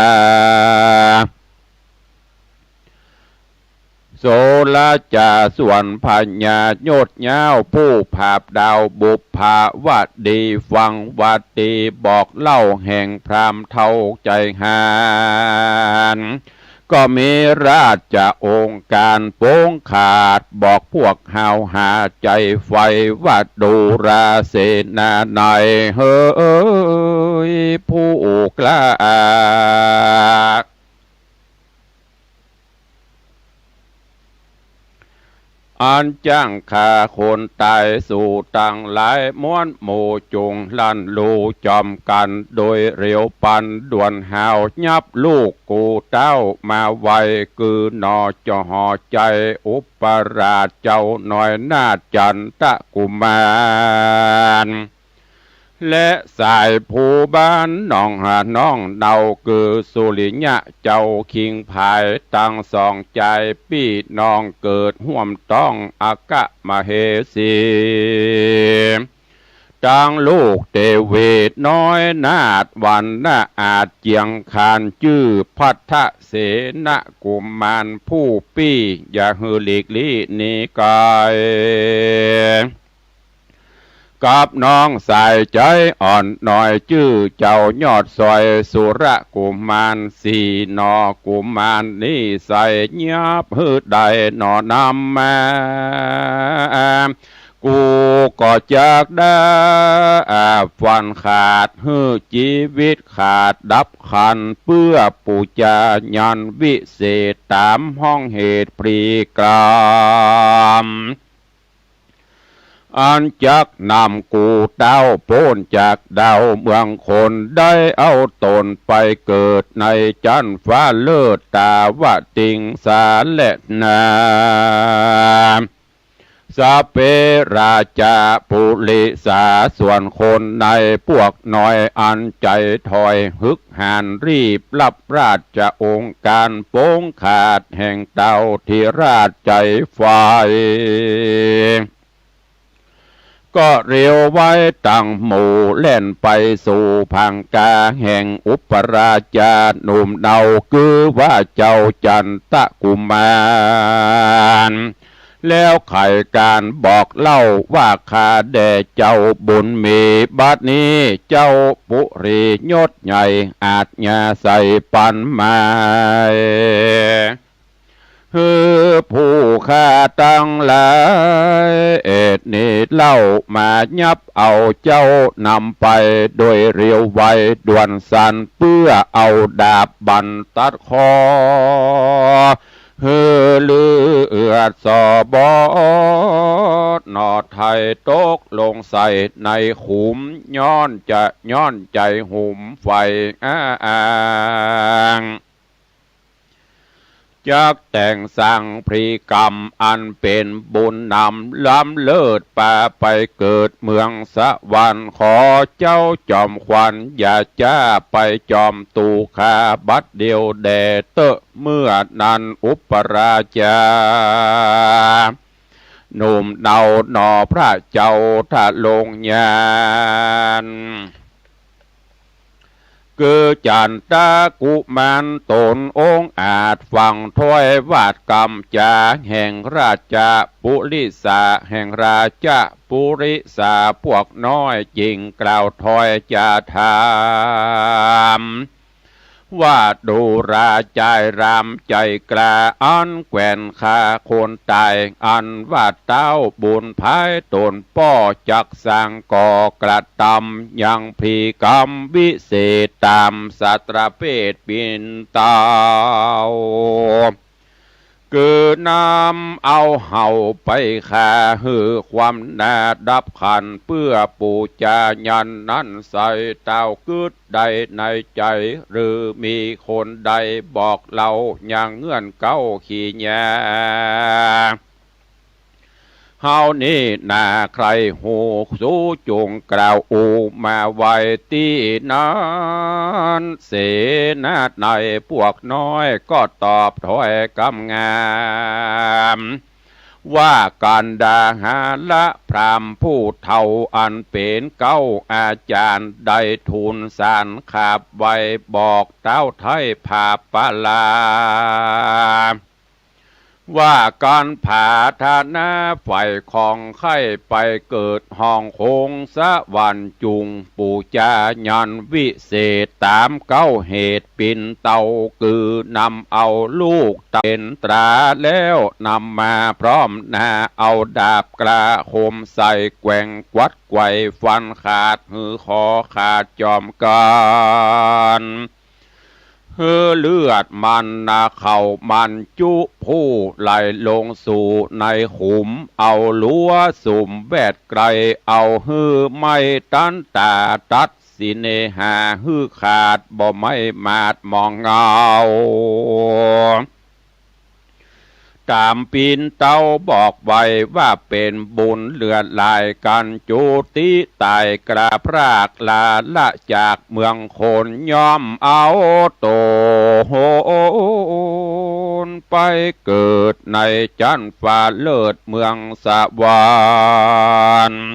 โสลาจาส่วนพัญญาโยดเย้าผู้ภาพดาวบุพภาวัดดีฟังวัดดีบอกเล่าแห่งพรามเท่าใจหานก็มีราชองค์การโป้งขาดบอกพวกหาวหาใจไฟวัดดูราเสนาในเฮ้ยผู้กล้าอันจ้างขาคนตายสู่ต่างหลายม้วนหมู่จุงลั่นลูจอมกันโดยเร็วปันด่วนหาวยับลูกกูเต้ามาไวคือนอจอหอใจอุปราชเจ้าหน่อยนาจันตะกุมารและสายผู้บ้านน้องหาน้องเดาคือสุริยะเจ้าคิงภายตั้งสองใจพี่น้องเกิดห่วมต้องอากะมเหสีจังลูกเทเวศน้อยนาดวันนาอาจเจียงคานชื่อพัทธเสนกุมารผู้ปี้อย่าหือหลีกลี่นี้กายกับน้องสายใจอ่อนหน่อยชื่อเจ้ายอดซอยสุระกุมารสีนอกุมารนี่ใส่ยับหืดใดนอนำมากุ กูก็จากได้ฟันขาดฮือชีวิตขาดดับขันเพื่อปูจายันวิเศษตามห้องเหตุปรีกรามอันจักนำกูเต้าโพ้นจากดาวเมืองคนได้เอาตนไปเกิดในจันฟ้าเลิศตาวติงสาและนาสาเปราชาปุริสาส่วนคนในพวกน้อยอันใจถอยฮึกหานรีบรับราชองค์การโป้งขาดแห่งเต่าที่ราชใจไฟก็เรียวไว้ตั้งหมู่เล่นไปสู่พังกาแห่งอุปราชาหนุ่มเนาคือว่าเจ้าจันตะกุมารแล้วไขการบอกเล่าว่าข้าแด่เจ้าบุญมีบัดนี้เจ้าปุรียศใหญ่อาจญาใส่ปันมาผู้ข้าตั้งหลายเอ็ดนี้เล่ามายับเอาเจ้านำไปโดยเรียวไวด่วนสันเพื่อเอาดาบบันตัดคอเลือดสอบนอไทยตกลงใส่ในขุมย้อนใจหุมไฟอ้างจากแต่งสั่งพรีกรรมอันเป็นบุญนำล้ำเลิศป่าไปเกิดเมืองสวรรค์ขอเจ้าจอมขวัญอย่าจ้าไปจอมตูคาบัดเดียวแด่เตอะเมื่อนั้นอุปราชาหนุ่มเนาหนอพระเจ้าถ้าลงยานคือจันตากุมารตนองค์อาจฟังถ้อยวาดกรรมจาแห่งราชาปุริสาแห่งราชาปุริสาพวกน้อยจริงกล่าวถ้อยจะถามว่าดูราใจรามใจกล้าอันแกว่นขาคนตายอันว่าเต้าบุญภายตนป้อจักสร้างก่อกระทำยังพีกรรมวิเศษตามสัตรเพศปินเตาคือนำเอาเห่าไปฆ่าหือความนาดับขันเพื่อปูจายันนั้นใส่เต้ากึดใดในใจหรือมีคนใดบอกเราอย่างเงื่อนเก้าขี้แยเฮานี่นาใครหูสู้จงกล่าวอูมาไว้ตีนั้นเสนาในพวกน้อยก็ตอบถอยกำงามว่าการดาหาละพรามผู้เท่าอันเป็นเก้าอาจารย์ได้ทูลสารขาบไว้บอกเต้าไทยผาปะลาว่าการผาธนาไฟของไข่ไปเกิดห้องคงสะวันจุงปูจายันวิเศษตามเก้าเหตุปินเตาคือนำเอาลูกเต็นตราแล้วนำมาพร้อมหน้าเอาดาบกระคมใส่แกว่งกวัดไกวฟันขาดหือคอขาดจอมกันเลือดมันนาเข่ามันจุผู้ไหลลงสู่ในขุมเอาลัวสุ่มแวดไกลเอาไม่ตันตาตัดสิเนหาขาดบ่ไม่มาดมองเงาตามปีนเต้าบอกไว้ว่าเป็นบุญเลือดลายกันจุติตายกราพรากลาละจากเมืองโคนย่อมเอาโตโหนไปเกิดในจันฟ้าเลิศเมืองสวรรค์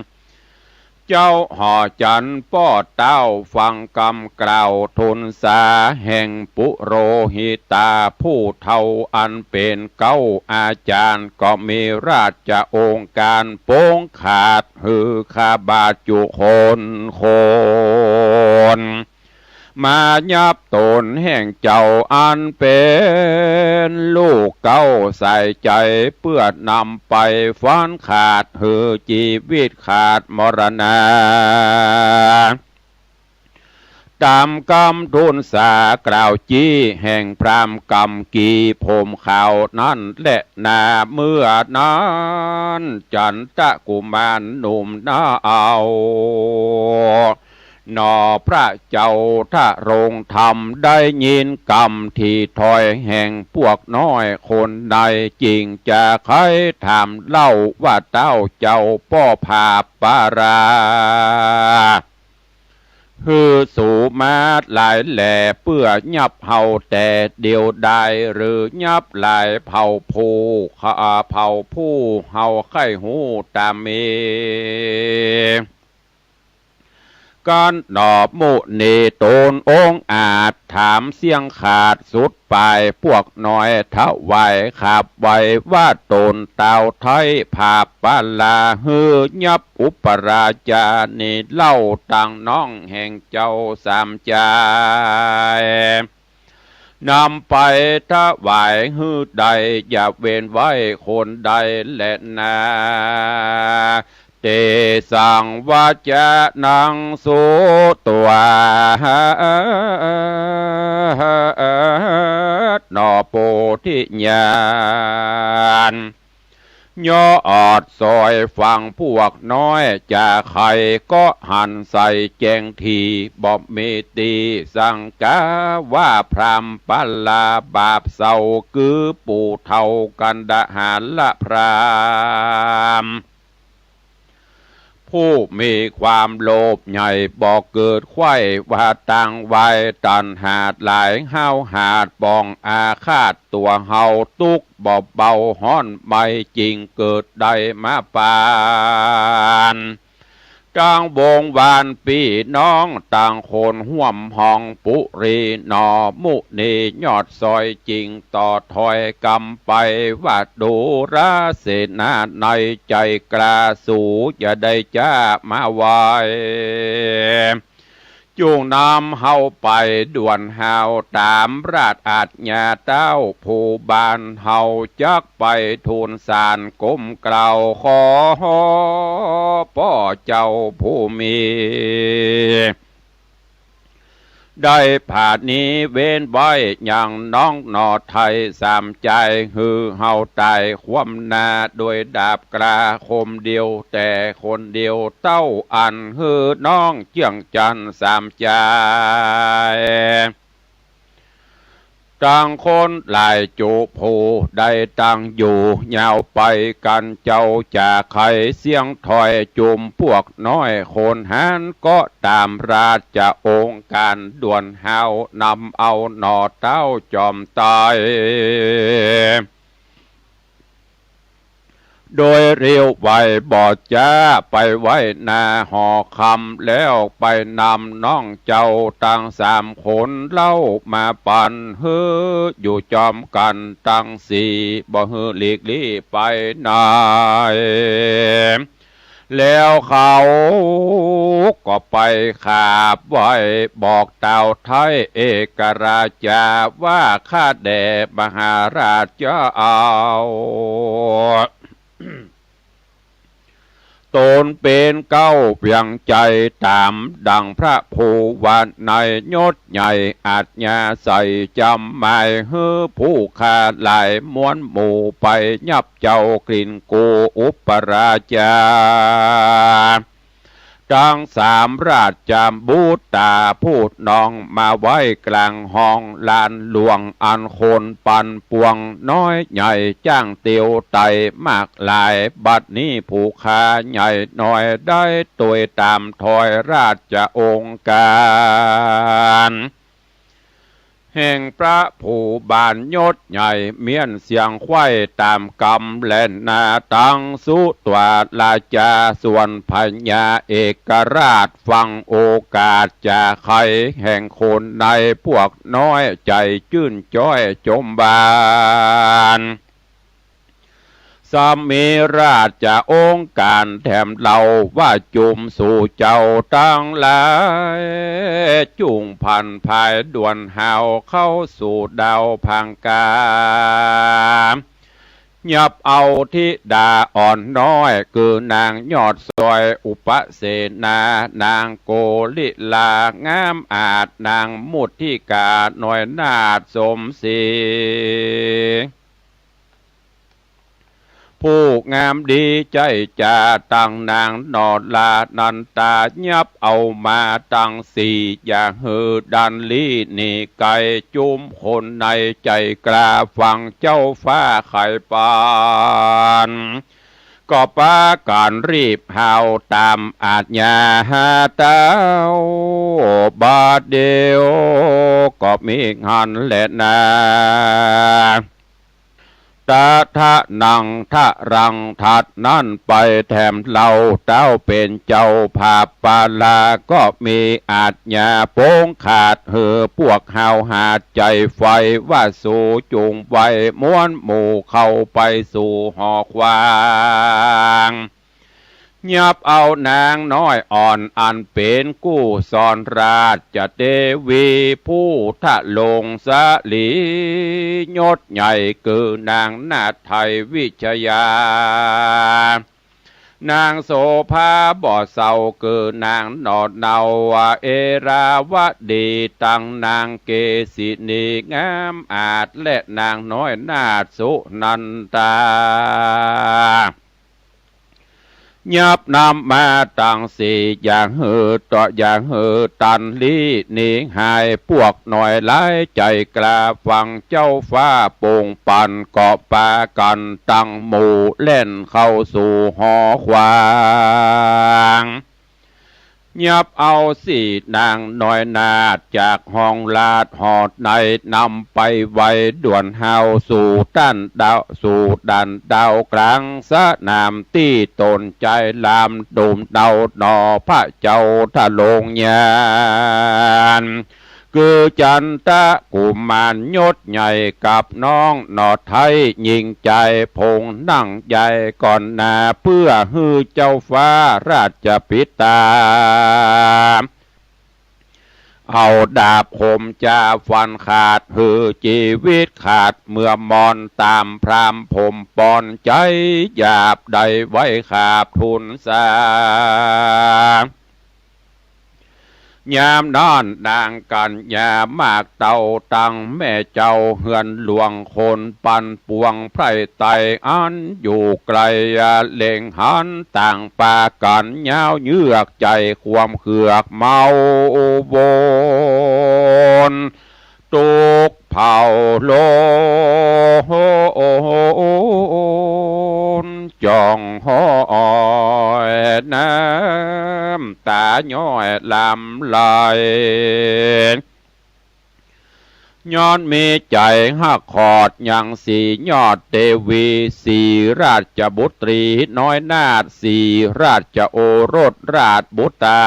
เจ้าห่อจันป้อเต้าฟังกำกล่าวทุนสาแห่งปุโรหิตาผู้เท่าอันเป็นเก้าอาจารย์ก็มีราชองค์การโป้งขาดหือคาบาจุคน มายับตนแห่งเจ้าอันเป็นลูกเก้าใส่ใจเพื่อนำไปฟันขาดเหือชีวิตขาดมรณะตามกำทุนสากล่าวจี้แห่งพรามกำกีผมข่าวนั่นและนาเมื่อนั้นจันทกุมารหนุ่มน้าเอานอพระเจ้าถ้าโรงธรรมได้ยินกรรมที่ถอยแห่งพวกน้อยคนใดจริงจะใครถามเล่าว่าเต้าเจ้าป้อผาปาราฮือสู่มาหลายแหล่เพื่อยับเฮาแต่เดียวได้หรือยับหลายเผาผู้เผาผู้เฮาไข้หูตามเมการดอบมุนีโตนองอาจถามเสียงขาดสุดปลายพวกน้อยเท่าไหวขับไว้ว่าตนเต่าไทยผาปาลาฮือยับอุปราชานิเล่าต่างน้องแห่งเจ้าสามใจนำไปถวายฮือใดอย่าเว้นไว้คนใดและนาเตสังวาจานังสุตัวนอโปธิญาณย่ออดซอยฟังพวกน้อยจะใครก็หันใส่แจงทีบอบเมตีสังกาว่าพรามปัลลาบาปเศร้าคือปู่เท่ากันดหารละพรามผู้มีความโลภใหญ่บอกเกิดไข้ว่าต่างไว้ตันหาดหลายเฮาหาดปองอาฆาตตัวเฮาตุกบอบเบาห้อนไม่จริงเกิดได้มาปานต่างวงวานปีน้องต่างคนห่วมห้องปุรีนอมุนียอดซอยจริงต่อถอยกำไปว่าดูราเสนาในใจกล้าสู่อย่าได้จ้ามาไวจูงนำเฮาไปด่วนเฮาตามราชอาจญาเต้าผู้บานเฮาจักไปทูลสารก้มกล่าวขอพ่อเจ้าผู้มีได้ผ่านนี้เว้นไว้อย่างน้องนอไทยสามใจฮือเฮาตายความนาโดยดาบกราคมเดียวแต่คนเดียวเต้าอันฮือน้องเจียงจันสามใจต่างคนหลายจูผูได้ตั้งอยู่ยาวไปกันเจ้าจากใครเสียงถอยจุมพวกน้อยคนหันก็ตามราชองค์การด่วนเฮานำเอาหนอเต้าจอมตายโดยเรียวไว้บอดจ้าไปไว้นาหอคำแล้วไปนำน้องเจ้าตั้งสามคนเล่ามาปั่นฮืออยู่จอมกันตั้งสี่บ่ฮือหลีกลี่ไปไหนแล้วเขาก็ไปขาบไว้บอกเต่าไทยเอกราชาว่าข้าแด่มหาราชจะเอาตนเป็นเก้าเพียงใจตามดังพระภูวันในยศใหญ่อาจญาใส่จำหมายฮือผู้ขาดหลายม้วนหมู่ไปยับเจ้ากลิ่นกูอุปราชาทั้งสามราชจำบูตาพูดน้องมาไว้กลางห้องลานหลวงอันคนปันปวงน้อยใหญ่จ้างเตียวไตมากหลายบัดนี้ผู้ค้าใหญ่น้อยได้ตัวตามถอยราชองค์การแห่งพระผู้บานยศใหญ่เมียนเสียงไข้ตามกำและนาตังสุตวาลาจาส่วนพญาเอกราชฟังโอกาสจะใครแห่งคนในพวกน้อยใจจื่นจ้อยจมบาน สามีราชองค์การแถมเราว่าจุมสู่เจ้าตั้งหลายจุงพันภายด่วนหาวเข้าสู่ดาวพังกายับเอาทิดาอ่อนน้อยคือนางยอดซอยอุปเสนานางโกลิลางามอาจนางมุทิกาหน่อยนาดสมศรีผู้งามดีใจจะตั้งนางนอดลานันตายับเอามาตั้งสี่อย่างหือดันลีนี่ไก่จุ้มคนในใจกล้าฟังเจ้าฟ้าไข่ปานก็ปาการรีบหาวตามอาจญาหาเต้าบาดเดียวก็มีงานแหละนาตาทะนังทะรังทัดนั่นไปแถมเราเต้าเป็นเจ้าภาพปาลาก็มีอาจญาโป้งขาดเหอพวกหาวหาใจไฟว่าสู่จุงไว้ม้วนหมู่เข้าไปสู่หอควางยับเอานางน้อยอ่อนอันเป็นกู้สอนราชเทวีผู้ทะลงสะลียศใหญ่คือนางนาถไทยวิชยานางโสภาบ่อเศร้าคือนางนอดเนาเอราวดีตังนางเกศินีงามอาจและนางน้อยนาถสุนันตายับนำมาตั้งสี่อย่างหือต่ออย่างหือตันลีนิหายพวกหน่อยหลายใจกล้าฟังเจ้าฟ้าโป่งปันเกาะปากันตั้งหมู่เล่นเข้าสู่หอควางยับเอาสี่นางน้อยนาดจากห้องลาดหอดในนำไปไว้ด่วนเฮาสู่ด้านดาวสู่ดันดาวกลางสนามที่ตนใจลามดุมเดาหนอพระเจ้าทะลงยานคือจันตะกุมารยศใหญ่กับน้องหนอไทยยิงใจพงนั่งใหญ่ก่อนหน้าเพื่อฮือเจ้าฟ้าราชปิตาเอาดาบคมจะฟันขาดหือชีวิตขาดเมื่อมอนตามพรามผมปอนใจหยาบใดไว้ขาบทุนสายามนอนนางกันยามากเต่าตังแม่เจ้าเฮือนหลวงคนปันปวงไพรไตอันอยู่ไกลเล่งหันต่างปากันยาวเยือกใจความเขือกเมาวนตุกเผาโลจองห้อยน้ำตาย้อยลำลายย้อนมีใจหักขอดอย่างสียอดเทวีสีราชบุตรีน้อยนาถสีราชโอรสราชบุตรา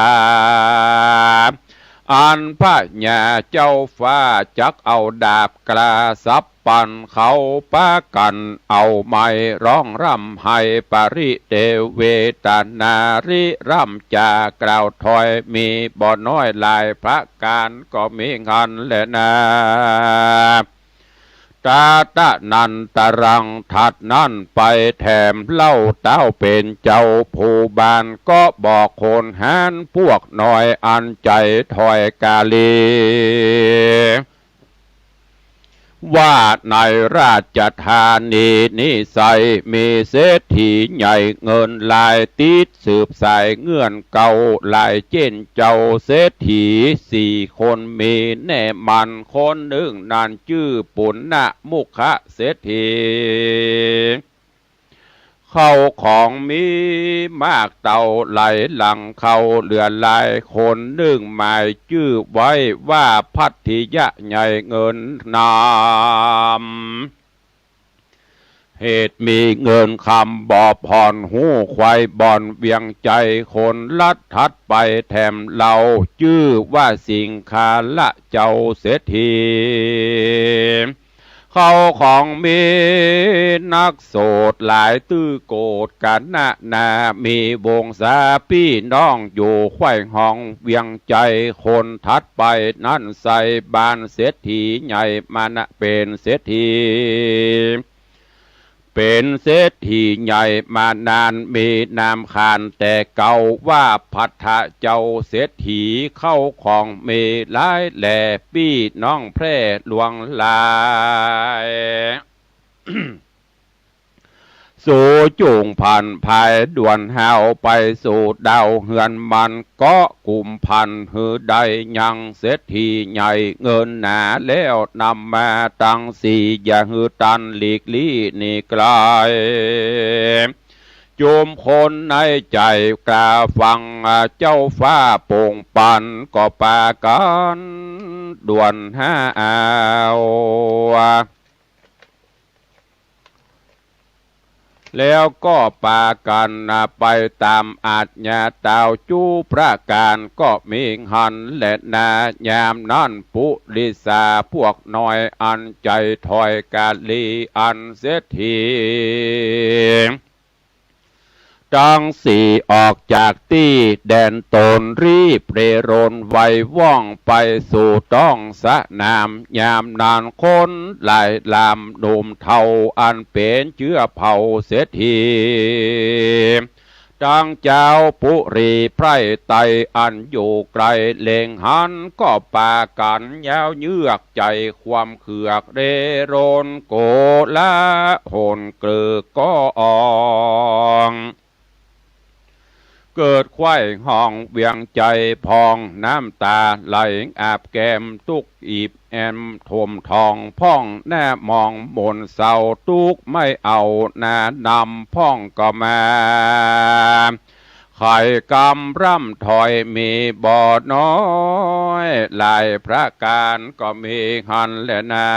อันพระญาเจ้าฟ้าจักเอาดาบกล้าสับปันเขาปากันเอาไม้ร้องร่ำให้ปริเทเวตานาริร่ำจากล่าวถอยมีบ่อน้อยลายพระการก็มีงานแหละนาตาตะนันตรังทัดนั่นไปแถมเล่าเต้าเป็นเจ้าผู้บ้านก็บอกคนหานพวกหน่อยอันใจถอยกาลีว่าในราชธานีนิสัยมีเศรษฐีใหญ่เงินลายติดสืบสายเงื่อนเก่าลายเจนเจ้าเศรษฐีสี่คนมีแน่มันคนหนึ่งนั่นชื่อปุณณมุขเศรษฐีเข้าของมีมากเต่าไหลหลังเข้าเหลือลายคนหนึ่งหมายชื่อไว้ว่าพัทธิยะใหญ่เงินนามเหตุมีเงินคำบ่อผ่อนหูควายบ่อนเวียงใจคนลัดทัดไปแถมเราชื่อว่าสิงคาละเจ้าเศรษฐี เขาของมีนักโสดหลายตื้อโกดกันนามีวงศาพี่น้องอยู่ไขว้ห้องเวียงใจคนทัดไปนั่นใส่บานเศรษฐีใหญ่มันเป็นเศรษฐีเป็นเศรษฐีใหญ่มานานมีนามขานแต่เก่าว่าพัทธะเจ้าเศรษฐีเข้าของมีหลายแหล่พี่น้องแพร่หลวงหลาย สู่จุงพันภายด่วนหาวไปสู่ดาวเฮือนมันก็กลุ่มพันหือใดยังเศรษฐีใหญ่เงินหนาแล้วนำมาตั้งสี่อย่าหือตันหลีกลี่นี่ไกลโจมคนในใจกล้าฟังเจ้าฟ้าโป่งปันก็ปากันด่วนหาแล้วก็ปากันไปตามอาจญาเต่าจูประการก็มีหันและนายามนั่นปุริสาพวกน้อยอันใจถอยกาลีอันเศรษฐีทั้งสี่ออกจากที่แดนตนรีบเรรนไวว่องไปสู่ต้องสะนามยามนานคนหลายลามหนุ่มเทาอันเป็นเชื้อเผ่าเศรษฐีดังเจ้าปุรีไพรไตอันอยู่ไกลเล็งหันก็ปากันยาวเยือกใจความเขือกเรโรนโกละโหนเกลือก็อ่องเกิดไข้ห้องเวียงใจพองน้ำตาไหลอาบแก้มตุกอีบแอมทมทองพ่องแน่มองบนเสาตุกไม่เอาหน้านำพ่องก็มาไข่กำร่ำถอยมีบ่อน้อยหลายพระการก็มีหันและนา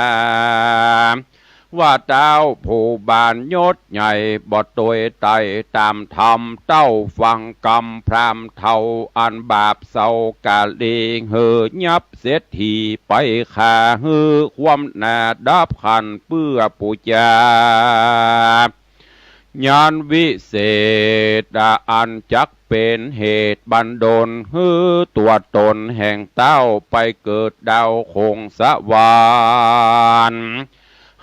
ว่าเจ้าผู้บานยศใหญ่บ่ตวยไตตามธรรมเต้าฟังกรรมพรามเท่าอันบาปเศร้ากาลีเหือยับเศรษฐีไปขาหือความนาดับขันเพื่อปูจาญาณวิเศษอันจักเป็นเหตุบันดลฮือตัวตนแห่งเต้าไปเกิดดาวคงสวรรค์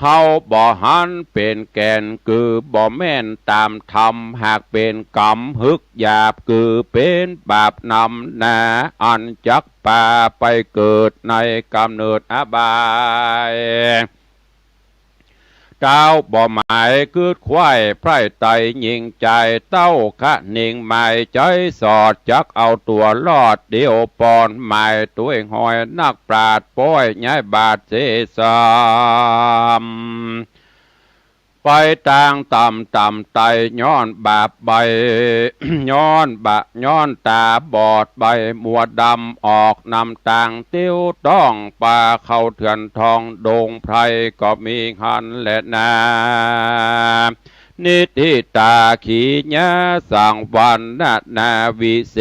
เฮาบ่หันเป็นแก่นคือบ่แม่นตามธรรมหากเป็นกรรมฮึกหยาบคือเป็นบาปนำนาอันจักป่าไปเกิดในกำเนิดอบายเจ้าบ่หมายคืดควายไพร่ไตยิงใจเต้าคะนิ่งหมายใจสอดจักเอาตัวรอดเดียวปอนหมายตัวหอยนักปราดป้อยย้ายบาดเสสามไปต่างต่ำไตย้อนบาปใบ ย้อนตาบอดใบมัวดำออกนำต่างติ้วต้องป่าเข้าเถื่อนทองดงไพรก็มีหันและนานิติตาขีญาสังวันนาวิเศ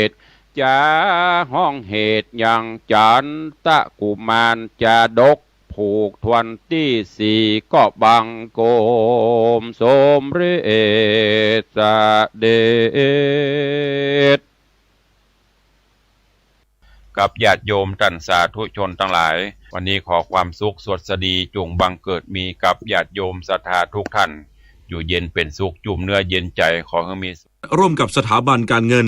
ษจะห้องเหตุยังจันตะกุมารจะดกผูกทวนที่สี่ก็บังโกมสมฤทธิ์เดชกับญาติโยมท่านสาธุชนทั้งหลายวันนี้ขอความสุขสวัสดีจงบังเกิดมีกับญาติโยมศรัทธาทุกท่านอยู่เย็นเป็นสุขจุ่มเนื้อเย็นใจขอให้มีร่วมกับสถาบันการเงิน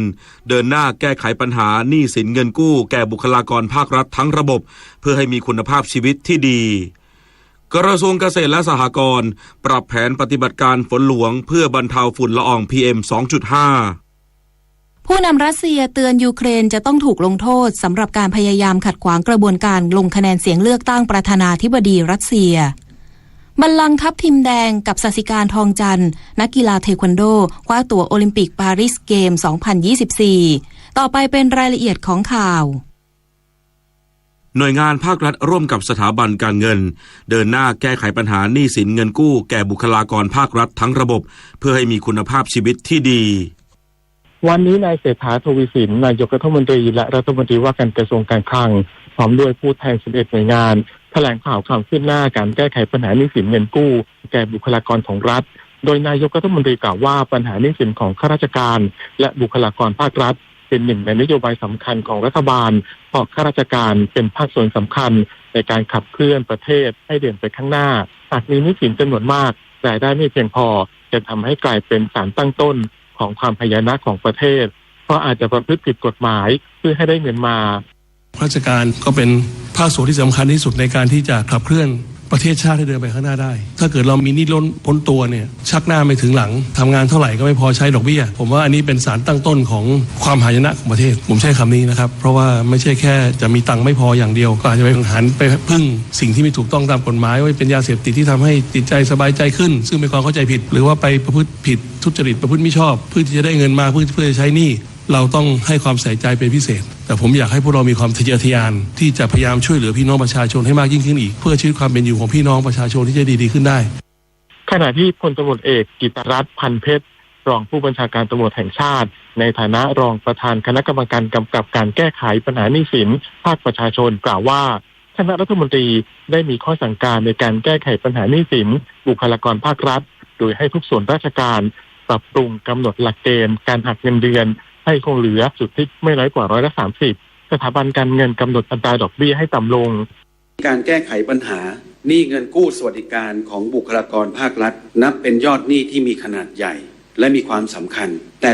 เดินหน้าแก้ไขปัญหาหนี้สินเงินกู้แก่บุคลากรภาครัฐทั้งระบบเพื่อให้มีคุณภาพชีวิตที่ดีกระทรวงเกษตรและสหกรณ์ปรับแผนปฏิบัติการฝนหลวงเพื่อบรรเทาฝุ่นละออง PM 2.5 ผู้นำรัสเซียเตือนยูเครนจะต้องถูกลงโทษสำหรับการพยายามขัดขวางกระบวนการลงคะแนนเสียงเลือกตั้งประธานาธิบดีรัสเซียบัลลังก์ทัพทิมแดงกับศศิการทองจันทร์นักกีฬาเทควันโดคว้าตั๋วโอลิมปิกปารีสเกม 2024 ต่อไปเป็นรายละเอียดของข่าวหน่วยงานภาครัฐร่วมกับสถาบันการเงินเดินหน้าแก้ไขปัญหาหนี้สินเงินกู้แก่บุคลากรภาครัฐทั้งระบบเพื่อให้มีคุณภาพชีวิตที่ดีวันนี้นายเศรษฐา ทวีสินนายกรัฐมนตรีและรัฐมนตรีว่าการกระทรวงการคลังพร้อมด้วยผู้แทน11หน่วยงาน แถลงข่าวความคืบหน้าการแก้ไขปัญหาหนี้สินเงินกู้แก่บุคลากรของรัฐโดยนายกรัฐมนตรีกล่าวว่าปัญหาหนี้สินของข้าราชการและบุคลากรภาครัฐเป็นหนึ่งในนโยบายสำคัญของรัฐบาลเพราะข้าราชการเป็นภาคส่วนสำคัญในการขับเคลื่อนประเทศให้เดินไปข้างหน้าหากมีหนี้สินจำนวนมากรายได้ไม่เพียงพอจะทำให้กลายเป็นสารตั้งต้นของความพยานะของประเทศเพราะอาจจะประพฤติผิดกฎหมายเพื่อให้ได้เงินมาราชการก็เป็นภาคส่วนที่สำคัญที่สุดในการที่จะขับเคลื่อนประเทศชาติให้เดินไปข้างหน้าได้ถ้าเกิดเรามีหนี้ล้นพ้นตัวเนี่ยชักหน้าไม่ถึงหลังทำงานเท่าไหร่ก็ไม่พอใช้ดอกเบี้ยผมว่าอันนี้เป็นสารตั้งต้นของความหายนะของประเทศผมใช้คำนี้นะครับเพราะว่าไม่ใช่แค่จะมีตังค์ไม่พออย่างเดียวก็อาจจะไปหันไปพึ่งสิ่งที่ไม่ถูกต้องตามกฎหมายว่าเป็นยาเสพติดที่ทำให้จิตใจสบายใจขึ้นซึ่งเป็นความเข้าใจผิดหรือว่าไปประพฤติผิดทุจริตประพฤติไม่ชอบเพื่อที่จะได้เงินมาเพื่อจะใช้หนี้เราต้องให้ความใส่ใจเป็นพิเศษแต่ผมอยากให้พวกเรามีความทะเยอทะยานที่จะพยายามช่วยเหลือพี่น้องประชาชนให้มากยิ่งขึ้นอีกเพื่อชีวิตความเป็นอยู่ของพี่น้องประชาชนที่จะดีขึ้นได้ขณะที่พลตำรวจเอกกิตติรัตน์พันเพชรรองผู้บัญชาการตำรวจแห่งชาติในฐานะรองประธานคณะกรรมการกำกับการแก้ไขปัญหาหนี้สินภาคประชาชนกล่าวว่าคณะรัฐมนตรีได้มีข้อสั่งการในการแก้ไขปัญหาหนี้สินบุคลากรภาครัฐโดยให้ทุกส่วนราชการปรับปรุงกำหนดหลักเกณฑ์การหักเงินเดือนให้คงเหลือสุทธิไม่น้อยกว่า30%สถาบันการเงินกำหนดอัตราดอกเบี้ยให้ต่ำลงการแก้ไขปัญหาหนี้เงินกู้สวัสดิการของบุคลากรภาครัฐนับเป็นยอดหนี้ที่มีขนาดใหญ่และมีความสำคัญแต่